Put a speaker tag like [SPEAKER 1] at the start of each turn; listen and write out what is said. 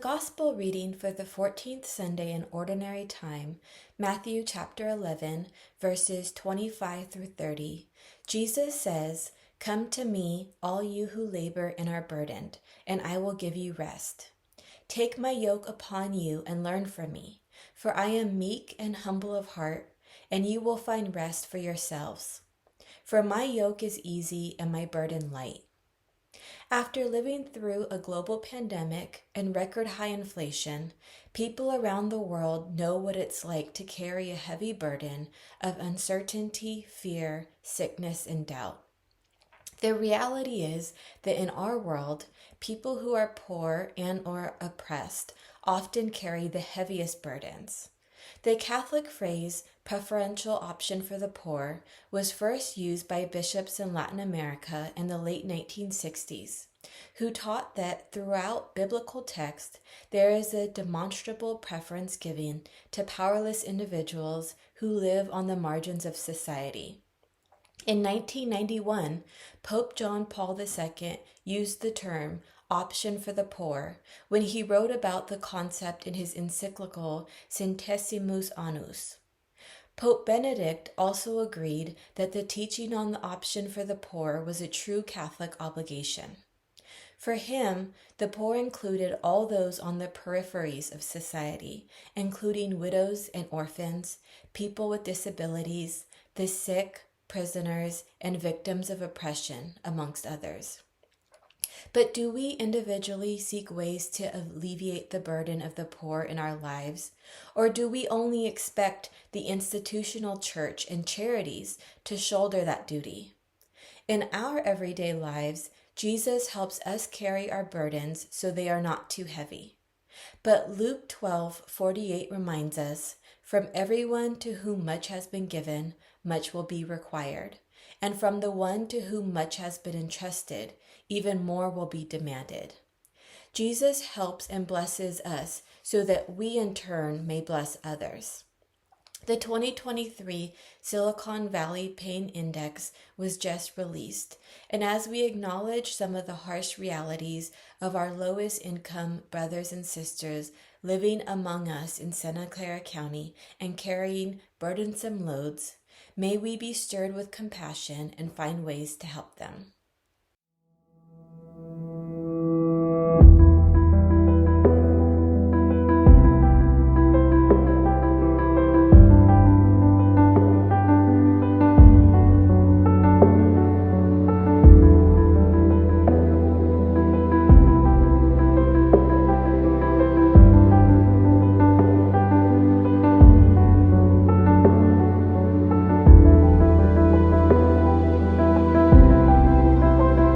[SPEAKER 1] Gospel reading for the 14th Sunday in Ordinary Time, Matthew chapter 11, verses 25 through 30, Jesus says, "Come to me, all you who labor and are burdened, and I will give you rest. Take my yoke upon you and learn from me, for I am meek and humble of heart, and you will find rest for yourselves. For my yoke is easy and my burden light." After living through a global pandemic and record high inflation, people around the world know what it's like to carry a heavy burden of uncertainty, fear, sickness, and doubt. The reality is that in our world, people who are poor and or oppressed often carry the heaviest burdens. The Catholic phrase, preferential option for the poor, was first used by bishops in Latin America in the late 1960s, who taught that throughout biblical text, there is a demonstrable preference given to powerless individuals who live on the margins of society. In 1991, Pope John Paul II used the term option for the poor when he wrote about the concept in his encyclical Centesimus Annus. Pope Benedict also agreed that the teaching on the option for the poor was a true Catholic obligation. For him, the poor included all those on the peripheries of society, including widows and orphans, people with disabilities, the sick, prisoners, and victims of oppression, amongst others. But do we individually seek ways to alleviate the burden of the poor in our lives? Or do we only expect the institutional church and charities to shoulder that duty? In our everyday lives, Jesus helps us carry our burdens so they are not too heavy. But Luke 12:48 reminds us, "From everyone to whom much has been given, much will be required. And from the one to whom much has been entrusted, even more will be demanded." Jesus helps and blesses us so that we in turn may bless others. The 2023 Silicon Valley Pain Index was just released, and as we acknowledge some of the harsh realities of our lowest income brothers and sisters living among us in Santa Clara County and carrying burdensome loads, may we be stirred with compassion and find ways to help them.